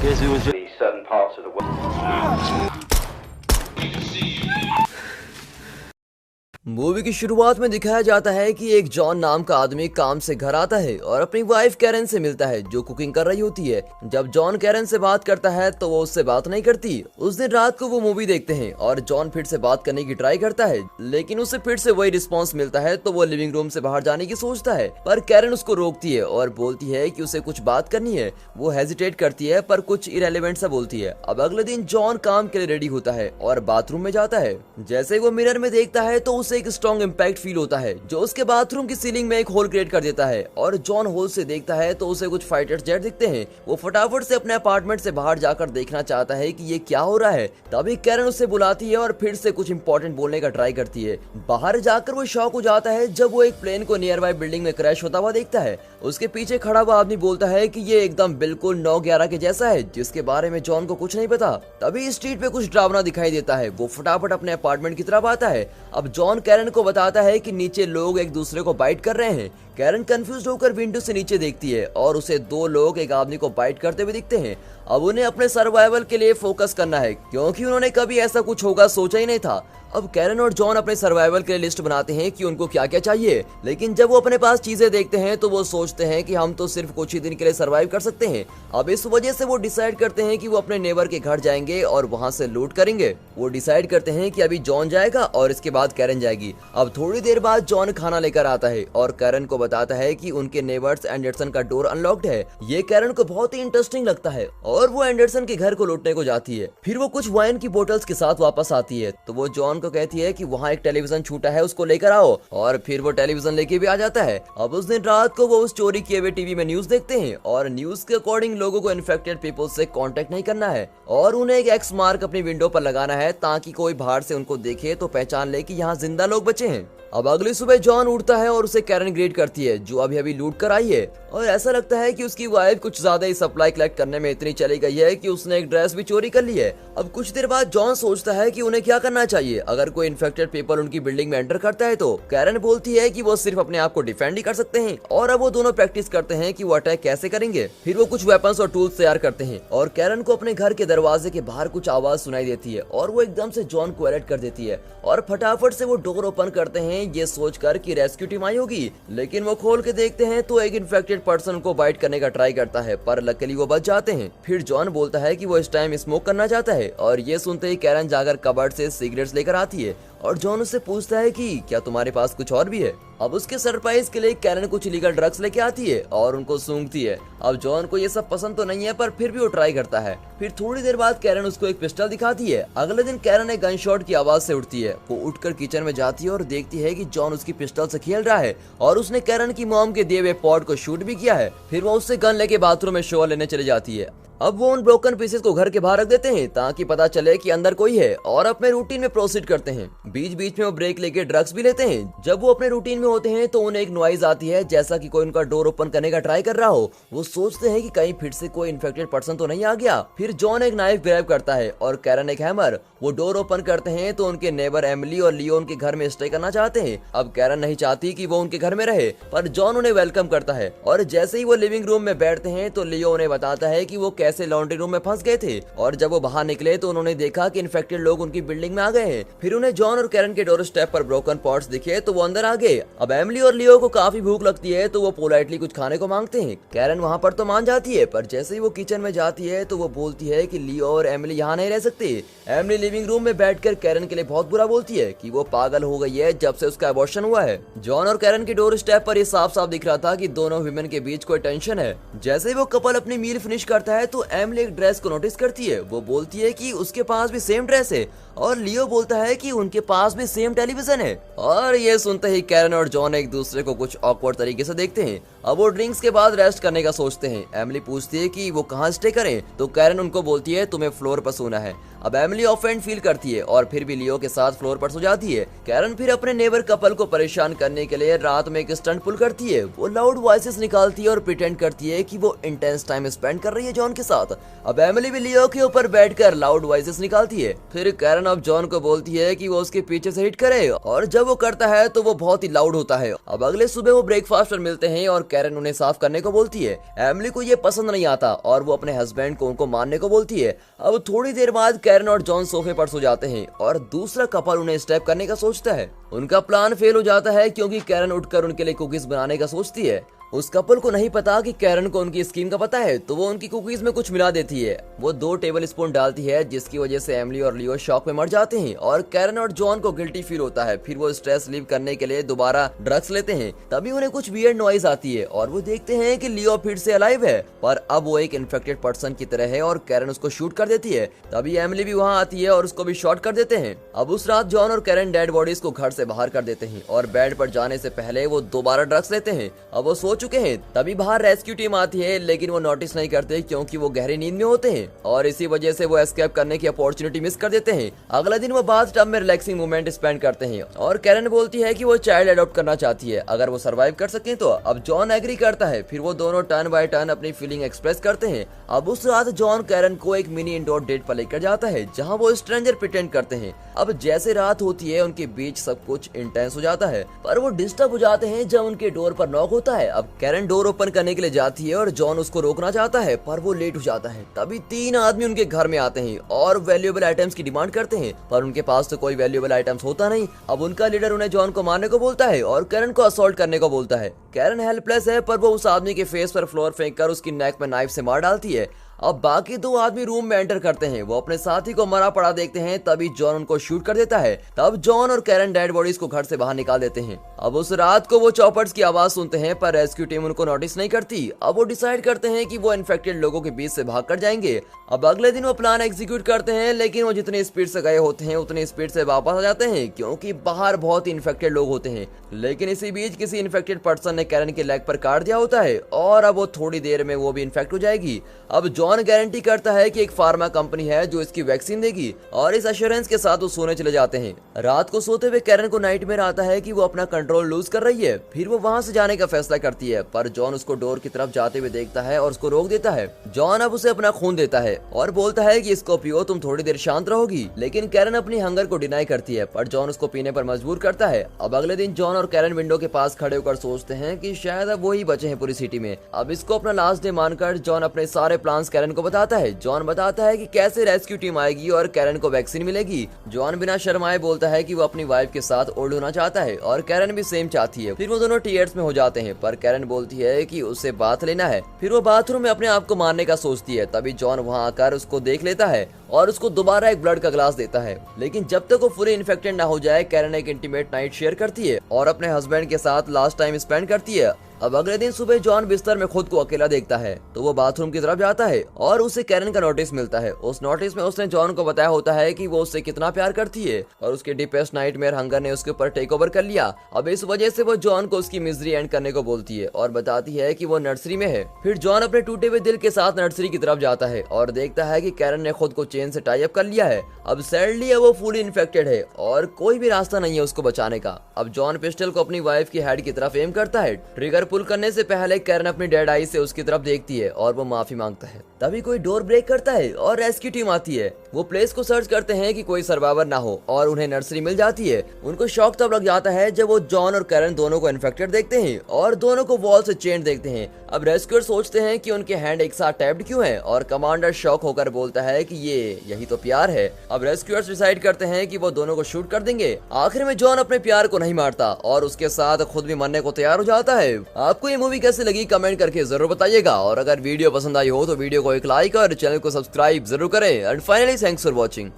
certain parts of the world. Movie की शुरुआत में दिखाया जाता है कि एक जॉन नाम का आदमी काम से घर आता है और अपनी वाइफ कैरन से मिलता है जो कुकिंग कर रही होती है। जब जॉन कैरन से बात करता है तो वो उससे बात नहीं करती। उस दिन रात को वो मूवी देखते हैं और जॉन फिर से बात करने की ट्राई करता है, लेकिन उसे फिर से वही रिस्पॉन्स मिलता है तो वो लिविंग रूम से बाहर जाने की सोचता है, पर कैरन उसको रोकती है और बोलती है कि उसे कुछ बात करनी है। वो हेजिटेट करती है पर कुछ इरेलीवेंट सा बोलती है। अब अगले दिन जॉन काम के लिए रेडी होता है और बाथरूम में जाता है। जैसे वो मिरर में देखता है तो उसे एक स्ट्रॉन्ग इंपैक्ट फील होता है जो उसके बाथरूम की सीलिंग में एक होल क्रिएट कर देता है और जॉन होल से देखता है तो उसे कुछ फाइटर जेट दिखते हैं। वो फटाफट से अपने अपार्टमेंट से बाहर जाकर देखना चाहता है कि ये क्या हो रहा है। तभी कैरन उसे बुलाती है और फिर से कुछ इंपॉर्टेंट बोलने का ट्राई करती है। बाहर जाकर वो शॉक हो जाता है जब वो एक प्लेन को नियर बाय बिल्डिंग में क्रैश होता हुआ देखता है। उसके पीछे खड़ा हुआ आदमी बोलता है कि ये एकदम बिल्कुल 9/11 के जैसा है, जिसके बारे में जॉन को कुछ नहीं पता। तभी स्ट्रीट पे कुछ डरावना दिखाई देता है। वो फटाफट अपने अपार्टमेंट की तरफ आता है। अब जॉन कैरन को बताता है कि नीचे लोग एक दूसरे को बाइट कर रहे हैं। कैरन कंफ्यूज होकर विंडो से नीचे देखती है और उसे 2 लोग एक आदमी को बाइट करते हुए दिखते हैं। अब उन्हें अपने सर्वाइवल के लिए फोकस करना है क्योंकि उन्होंने कभी ऐसा कुछ होगा सोचा ही नहीं था। अब कैरन और जॉन अपने सर्वाइवल के लिए लिस्ट बनाते हैं कि उनको क्या क्या चाहिए, लेकिन जब वो अपने पास चीजें देखते हैं तो वो सोचते हैं कि हम तो सिर्फ कुछ ही दिन के लिए सर्वाइव कर सकते हैं। अब इस वजह से वो डिसाइड करते हैं कि वो अपने नेबर के घर जाएंगे और वहां से लूट करेंगे। वो डिसाइड करते हैं कि अभी जॉन जाएगा और इसके बाद कैरन जाएगी। अब थोड़ी देर बाद जॉन खाना लेकर आता है और कैरन को बताता है कि उनके नेबर्स एंडरसन का डोर अनलॉक्ड है। ये कैरन को बहुत ही इंटरेस्टिंग लगता है और वो एंडरसन के घर को लूटने को जाती है। फिर वो कुछ वाइन की बोतल्स के साथ वापस आती है तो वो जॉन को कहती है कि वहाँ एक टेलीविजन छूटा है, उसको लेकर आओ, और फिर वो टेलीविजन लेके भी आ जाता है। अब उस दिन रात को वो उस चोरी किए हुए टीवी में न्यूज देखते हैं और न्यूज के अकॉर्डिंग लोगों को इन्फेक्टेड पीपल से कांटेक्ट नहीं करना है और उन्हें एक एक्स मार्क अपनी विंडो पर लगाना है ताकि कोई बाहर से उनको देखे तो पहचान ले कि यहाँ जिंदा लोग बचे हैं। अब अगली सुबह जॉन उठता है और उसे कैरन ग्रीट करती है जो अभी लूट कर आई है और ऐसा लगता है कि उसकी वाइफ कुछ ज्यादा ही सप्लाई कलेक्ट करने में इतनी चली गई है कि उसने एक ड्रेस भी चोरी कर ली है। अब कुछ देर बाद जॉन सोचता है कि उन्हें क्या करना चाहिए अगर कोई इन्फेक्टेड पीपल उनकी बिल्डिंग में एंटर करता है। तो कैरन बोलती है कि वो सिर्फ अपने आप को डिफेंड ही कर सकते हैं और अब वो दोनों प्रैक्टिस करते हैं कि वो अटैक कैसे करेंगे। फिर वो कुछ वेपन्स और टूल्स तैयार करते हैं और कैरन को अपने घर के दरवाजे के बाहर कुछ आवाज सुनाई देती है और वो एकदम से जॉन को अलर्ट कर देती है और फटाफट से वो डोर ओपन करते हैं ये सोचकर कि रेस्क्यू टीम आई होगी, लेकिन वो खोल के देखते हैं तो एक इन्फेक्टेड पर्सन को बाइट करने का ट्राई करता है पर लकीली वो बच जाते हैं। फिर जॉन बोलता है कि वो इस टाइम स्मोक करना चाहता है और ये सुनते ही कैरन जाकर कबर्ड से सिगरेट्स लेकर आती है और जॉन उससे पूछता है कि क्या तुम्हारे पास कुछ और भी है। अब उसके सरप्राइज के लिए कैरन कुछ इलीगल ड्रग्स लेके आती है और उनको सूंघती है। अब जॉन को ये सब पसंद तो नहीं है पर फिर भी वो ट्राई करता है। फिर थोड़ी देर बाद कैरन उसको एक पिस्टल दिखाती है। अगले दिन कैरन एक गन शॉट की आवाज से उठती है। वो उठकर किचन में जाती है और देखती है कि जॉन उसकी पिस्टल से खेल रहा है और उसने कैरन की मॉम के दिए हुए पॉट को शूट भी किया है। फिर वो उससे गन लेके बाथरूम में शोर लेने चली जाती है। अब वो उन ब्रोकन पीसेस को घर के बाहर रख देते हैं ताकि पता चले कि अंदर कोई है और अपने रूटीन में प्रोसीड करते हैं। बीच बीच में वो ब्रेक लेके ड्रग्स भी लेते हैं। जब वो अपने रूटीन में होते हैं तो उन्हें एक नॉइज आती है जैसा कि कोई उनका डोर ओपन करने का ट्राई कर रहा हो। वो सोचते हैं कि कहीं फिर से कोई इन्फेक्टेड पर्सन तो नहीं आ गया। फिर जॉन एक नाइफ ग्रैब करता है और कैरन एक हैमर। वो डोर ओपन करते हैं तो उनके नेबर एमिली और लियो उनके घर में स्टे करना चाहते हैं। अब कैरन नहीं चाहती कि वो उनके घर में रहे पर जॉन उन्हें वेलकम करता है और जैसे ही वो लिविंग रूम में बैठते हैं तो लियो उन्हें बताता है कि वो कैसे लॉन्ड्री रूम में फंस गए थे और जब वो बाहर निकले तो उन्होंने देखा कि इन्फेक्टेड लोग उनकी बिल्डिंग में आ गए हैं। फिर उन्हें जॉन और कैरन के डोर स्टेप पर ब्रोकन पॉट्स दिखे तो वो अंदर आ गए। अब एमिली और लियो को काफी भूख लगती है तो वो पोलाइटली कुछ खाने को मांगते हैं। कैरन वहाँ पर तो मान जाती है पर जैसे ही वो किचन में जाती है तो वो बोलती है कि लियो और एमिली यहाँ नहीं रह सकते। एमिली लिविंग रूम में बैठकर कैरन के लिए बहुत बुरा बोलती है कि वो पागल हो गई है जब से उसका अबॉर्शन हुआ है। जॉन और कैरन के डोर स्टेप पर ये साफ साफ दिख रहा था कि दोनों विमेन के बीच कोई टेंशन है। जैसे ही वो कपल अपनी मील फिनिश करता है तो एमिली एक ड्रेस को नोटिस करती है। वो बोलती है कि उसके पास भी सेम ड्रेस है और लियो बोलता है कि उनके पास भी सेम टेलीविजन है। और ये सुनते ही कैरन और जॉन एक दूसरे को कुछ ऑकवर्ड तरीके से देखते हैं। अब वो ड्रिंक्स के बाद रेस्ट करने का सोचते हैं। एमिली पूछती है कि वो कहाँ स्टे करें तो कैरन उनको बोलती है तुम्हें फ्लोर पर सोना है। अब एमिली ऑफेंड फील करती है और फिर भी लियो के साथ फ्लोर पर सो जाती है। कैरन फिर अपने नेबर कपल को परेशान करने के लिए रात में एक स्टंट पुल करती है। वो लाउड वॉइसेस निकालती है और प्रिटेंड करती है कि वो इंटेंस टाइम स्पेंड कर रही है जॉन के साथ। अब एमिली भी लियो के ऊपर बैठकर लाउड वॉइसेस निकालती है। फिर कैरन अब जॉन को बोलती है कि वो उसके पीछे से हिट करे, और जब वो करता है तो वो बहुत ही लाउड होता है। अब अगले सुबह वो ब्रेकफास्ट पर मिलते हैं और कैरन उन्हें साफ करने को बोलती है। एमिली को ये पसंद नहीं आता और वो अपने हस्बैंड को उनको मारने को बोलती है। अब थोड़ी देर बाद कैरन और जॉन सोफे पर सो जाते हैं और दूसरा कपल उन्हें स्टेप करने का सोचता है। उनका प्लान फेल हो जाता है क्योंकि कैरन उठकर उनके लिए कुकीज बनाने का सोचती है। उस कपल को नहीं पता कि कैरन को उनकी स्कीम का पता है, तो वो उनकी कुकीज में कुछ मिला देती है। वो 2 टेबल स्पून डालती है, जिसकी वजह से एमिली और लियो शॉक में मर जाते हैं और कैरन और जॉन को गिल्टी फील होता है। फिर वो स्ट्रेस लीव करने के लिए दोबारा ड्रग्स लेते हैं। तभी उन्हें कुछ वियर्ड नॉइज आती है और वो देखते हैं कि लियो फिर से अलाइव है, पर अब वो एक इन्फेक्टेड पर्सन की तरह है और कैरन उसको शूट कर देती है। तभी एमिली भी वहाँ आती है और उसको भी शॉट कर देते हैं। अब उस रात जॉन और कैरन डेड बॉडीज को घर से बाहर कर देते हैं और बेड पर जाने से पहले वो दोबारा ड्रग्स लेते हैं। अब वो सो चुके हैं। तभी बाहर रेस्क्यू टीम आती है, लेकिन वो नोटिस नहीं करते क्योंकि वो गहरी नींद में होते हैं और इसी वजह से वो एस्केप करने की अपॉर्चुनिटी मिस कर देते हैं। अगला दिन वो बाथ टब में रिलैक्सिंग मोमेंट स्पेंड करते हैं और कैरन बोलती है कि वो चाइल्ड अडॉप्ट करना चाहती है अगर वो सरवाइव कर सके तो। अब जॉन एग्री करता है। फिर वो दोनों टर्न बाय टर्न अपनी फीलिंग एक्सप्रेस करते हैं। अब उस रात जॉन कैरन को एक मिनी इंडोर डेट पर लेकर जाता है जहाँ वो स्ट्रेंजर प्रिटेंड करते हैं। अब जैसे रात होती है उनके बीच सब कुछ इंटेंस हो जाता है, पर वो डिस्टर्ब हो जाते हैं जब उनके डोर पर नॉक होता है। अब कैरन डोर ओपन करने के लिए जाती है और जॉन उसको रोकना चाहता है, पर वो लेट हो जाता है। तभी 3 आदमी उनके घर में आते हैं और वैल्यूएबल आइटम्स की डिमांड करते हैं, पर उनके पास तो कोई वैल्यूएबल आइटम्स होता नहीं। अब उनका लीडर उन्हें जॉन को मारने को बोलता है और कैरन को असॉल्ट करने को बोलता है। कैरन हेल्पलेस है, पर वो उस आदमी के फेस पर फ्लोर फेंककर उसकी नेक में नाइफ से मार डालती है। अब बाकी 2 आदमी रूम में एंटर करते हैं। वो अपने साथी को मरा पड़ा देखते हैं, तभी जॉन उनको शूट कर देता है। तब जॉन और कैरन डेड बॉडीज को घर से बाहर निकाल देते हैं। अब उस रात को वो चॉपर्स की आवाज सुनते हैं, पर रेस्क्यू टीम उनको नोटिस नहीं करती। अब वो डिसाइड करते हैं कि वो इन्फेक्टेड लोगों के बीच से भाग कर जाएंगे। अब अगले दिन वो प्लान एग्जीक्यूट करते हैं, लेकिन वो जितनी स्पीड से गए होते हैं उतनी स्पीड से वापस आ जाते हैं क्योंकि बाहर बहुत ही इन्फेक्टेड लोग होते हैं। लेकिन इसी बीच किसी इन्फेक्टेड पर्सन ने कैरन के लेग पर काट दिया होता है और अब वो थोड़ी देर में वो भी इन्फेक्ट हो जाएगी। अब जॉन गारंटी करता है कि एक फार्मा कंपनी है जो इसकी वैक्सीन देगी और इस एश्योरेंस के साथ वो सोने चले जाते हैं। रात को सोते हुए कैरन को नाइटमेयर आता है कि वो अपना कंट्रोल लूज कर रही है। फिर वो वहाँ से जाने का फैसला करती है, पर जॉन उसको डोर की तरफ जाते हुए देखता है और उसको रोक देता है। जॉन अब उसे अपना खून देता है और बोलता है कि इसको पियो, तुम थोड़ी देर शांत रहोगी। लेकिन कैरन अपनी हंगर को डिनाई करती है, पर जॉन उसको पीने पर मजबूर करता है। अब अगले दिन जॉन और कैरन विंडो के पास खड़े होकर सोचते हैं कि शायद अब वही बचे हैं पूरी सिटी में। अब इसको अपना लास्ट डे मानकर जॉन अपने सारे प्लान्स कैरन को बताता है। जॉन बताता है कि कैसे रेस्क्यू टीम आएगी और कैरन को वैक्सीन मिलेगी। जॉन बिना शर्माए बोलता है कि वो अपनी वाइफ के साथ ओल्ड होना चाहता है और कैरन भी सेम चाहती है। फिर वो दोनों टीयर्स में हो जाते हैं, पर कैरन बोलती है कि उसे बात लेना है। फिर वो बाथरूम में अपने आप को मारने का सोचती है। तभी जॉन वहाँ आकर उसको देख लेता है और उसको दोबारा एक ब्लड का ग्लास देता है। लेकिन जब तक वो फुली इन्फेक्टेड ना हो जाए, कैरन एक इंटीमेट नाइट शेयर करती है और अपने हस्बैंड के साथ लास्ट टाइम स्पेंड करती है। अब अगले दिन सुबह जॉन बिस्तर में खुद को अकेला देखता है, तो वो बाथरूम की तरफ जाता है और उसे कैरन का नोटिस मिलता है। उस नोटिस में उसने जॉन को बताया होता है कि वो उससे कितना प्यार करती है और उसके डीपेस्ट नाइटमेयर हंगर ने उसके ऊपर टेक ओवर कर लिया। अब इस वजह से वो जॉन को उसकी मिजरी एंड करने को बोलती है और बताती है कि वो नर्सरी में है। फिर जॉन अपने टूटे हुए दिल के साथ नर्सरी की तरफ जाता है और देखता है कि कैरन ने खुद को चेन से टाई अप कर लिया है। अब सैडली वो फुली इन्फेक्टेड है और कोई भी रास्ता नहीं है उसको बचाने का। अब जॉन पिस्टल को अपनी वाइफ की हेड की तरफ एम करता है। ट्रिगर पुल करने से पहले कैरन अपनी डेड आई से उसकी तरफ देखती है और वो माफी मांगता है। तभी कोई डोर ब्रेक करता है और रेस्क्यू टीम आती है। वो प्लेस को सर्च करते हैं कि कोई सर्वाइवर ना हो और उन्हें नर्सरी मिल जाती है। उनको शॉक तब लग जाता है जब वो जॉन और कैरन दोनों को इन्फेक्टेड देखते हैं और दोनों को वॉल से चेन देखते हैं। अब रेस्क्यूअर सोचते हैं कि उनके हैंड एक साथ टैप्ड क्यों हैं और कमांडर शॉक होकर बोलता है कि यही तो प्यार है। अब रेस्क्यूअर्स डिसाइड करते हैं कि वो दोनों को शूट कर देंगे। आखिर में जॉन अपने प्यार को नहीं मारता और उसके साथ खुद भी मरने को तैयार हो जाता है। आपको ये मूवी कैसे लगी कमेंट करके जरूर बताइएगा और अगर वीडियो पसंद आई हो तो वीडियो को एक लाइक और चैनल को सब्सक्राइब जरूर करें। And finally thanks for watching.